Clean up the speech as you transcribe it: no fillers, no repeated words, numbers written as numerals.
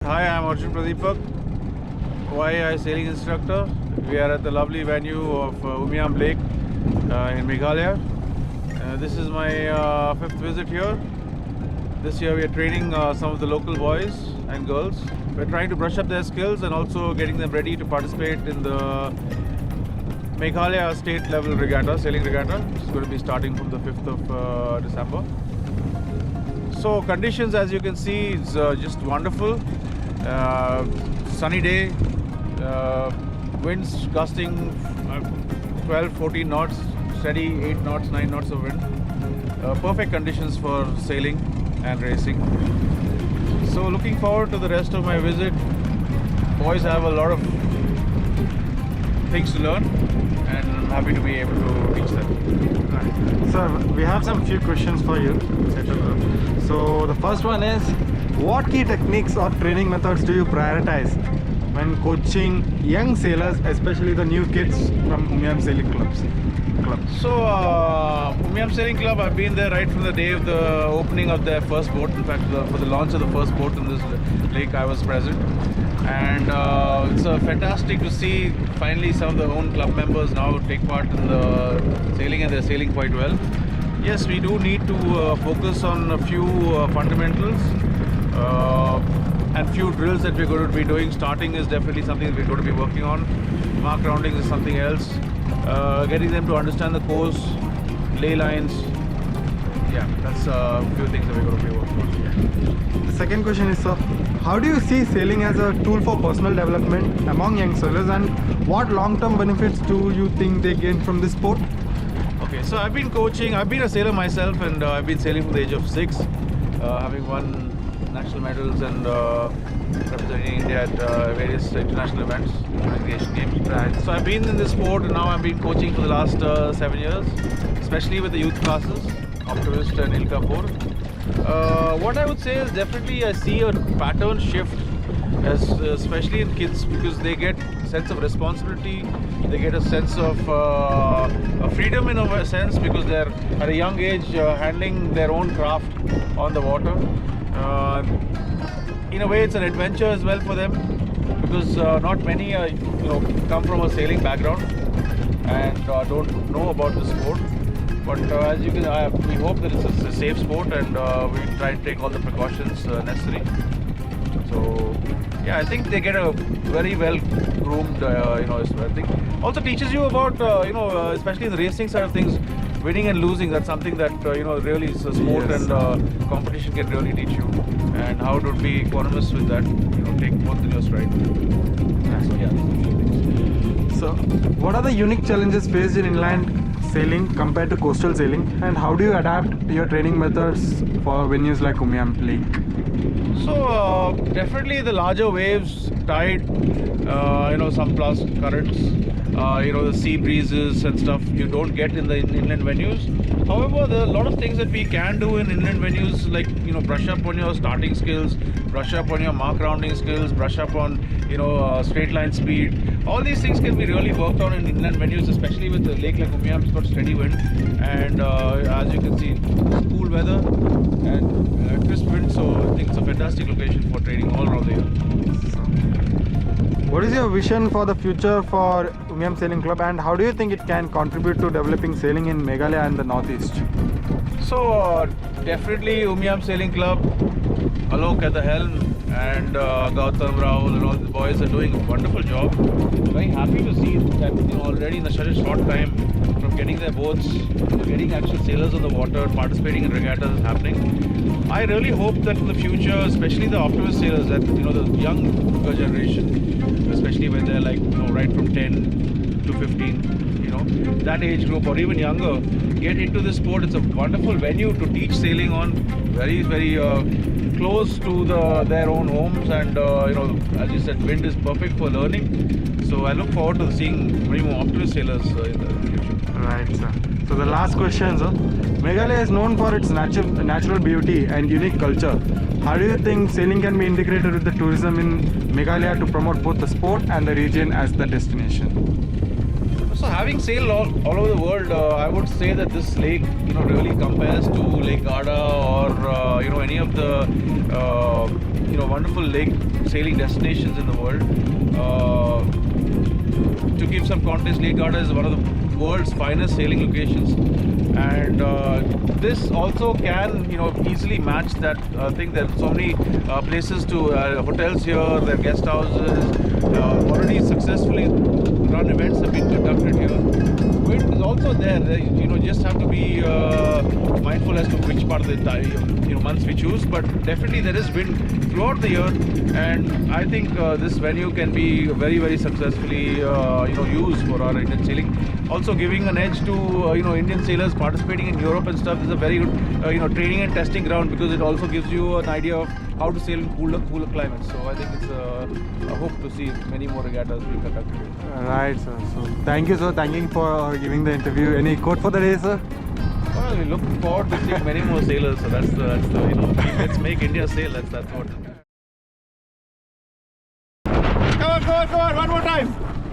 Hi, I'm Arjun Pradeepak, YI sailing instructor. We are at the lovely venue of Umiam Lake in Meghalaya. This is my fifth visit here. This year we are training some of the local boys and girls. We're trying to brush up their skills and also getting them ready to participate in the Meghalaya state level regatta, sailing regatta. It's going to be starting from the 5th of December. So conditions, as you can see, is just wonderful. Sunny day, winds gusting 12-14 knots, steady 8 knots, 9 knots of wind. Perfect conditions for sailing and racing. So looking forward to the rest of my visit. Boys have a lot of things to learn and I'm happy to be able to teach them. Right. Sir, we have some few questions for you. So the first one is, what key techniques or training methods do you prioritize when coaching young sailors, especially the new kids from Umiam Sailing Club? So, Umiam Sailing Club, I've been there right from the day of the opening of their first boat. In fact, for the launch of the first boat in this lake, I was present. And it's fantastic to see finally some of the own club members now take part in the sailing, and they're sailing quite well. Yes, we do need to focus on a few fundamentals and few drills that we're going to be doing. Starting is definitely something that we're going to be working on. Mark roundings is something else. Getting them to understand the course, ley lines. Yeah, that's a few things that we're going to be working on. Yeah. The second question is, sir, how do you see sailing as a tool for personal development among young sailors, and what long-term benefits do you think they gain from this sport? Okay, so I've been coaching, I've been a sailor myself, and I've been sailing from the age of 6, having won national medals and representing India at various international events, including the Asian Games. Right. So I've been in this sport and now I've been coaching for the last 7 years, especially with the youth classes, Optimist and Ilka 4. What I would say is definitely I see a pattern shift, especially in kids, because they get a sense of responsibility, they get a sense of a freedom in a sense, because they're at a young age handling their own craft on the water. In a way, it's an adventure as well for them, because not many come from a sailing background and don't know about the sport. But as you can, we hope that it's a safe sport, and we try to take all the precautions necessary. So yeah, I think they get a very well groomed, I think also teaches you about, especially in the racing side of things, winning and losing. That's something that, really is a sport. Yes. And competition can really teach you, and how to be equanimous with that, take both in your stride. So yeah. So what are the unique challenges faced in inland sailing compared to coastal sailing, and how do you adapt your training methods for venues like Umiam Lake? So definitely the larger waves, tide, some plus currents, the sea breezes and stuff you don't get in the inland venues. However, there are a lot of things that we can do in inland venues, like brush up on your starting skills, brush up on your mark rounding skills, brush up on straight line speed. All these things can be really worked on in inland venues, especially with the lake like Umiam. It's got steady wind, and as you can see, cool weather and crisp wind. So I think it's a fantastic location for training all around the year. What is your vision for the future for Umiam Sailing Club, and how do you think it can contribute to developing sailing in Meghalaya and the Northeast? So definitely Umiam Sailing Club, Alok at the helm, and Gautam Rahul and all the boys are doing a wonderful job. Very happy to see that already in such a short time, from getting their boats to getting actual sailors on the water, participating in regattas is happening. I really hope that in the future, especially the Optimist sailors, that the younger generation, especially when they're like right from 10 to 15, that age group or even younger, get into this sport. It's a wonderful venue to teach sailing on, very very close to their own homes, and as you said, wind is perfect for learning. So I look forward to seeing many more Optimist sailors in the future. Right, sir. So the last question, sir. Meghalaya is known for its natural beauty and unique culture. How do you think sailing can be integrated with the tourism in Meghalaya to promote both the sport and the region as the destination? So having sailed all over the world, I would say that this lake, really compares to Lake Garda or any of the wonderful lake sailing destinations in the world. To give some context, Lake Garda is one of the world's finest sailing locations, and this also can easily match that thing. There are so many places to hotels here, there are guest houses, already successfully run events have been conducted here. Wind is also there. Just have to be mindful as to which part of the months we choose, but definitely there is wind throughout the year, and I think this venue can be very, very successfully used for our Indian sailing. Also giving an edge to Indian sailors participating in Europe and stuff. This is a very good training and testing ground, because it also gives you an idea of how to sail in cooler climates. So I think it's I hope to see many more regattas being conducted. Right, sir. So thank you, sir. Thank you for giving the interview. Any quote for the day, sir? Well, we look forward to seeing many more sailors. So that's the let's make India sail. That's what. Come on, one more time.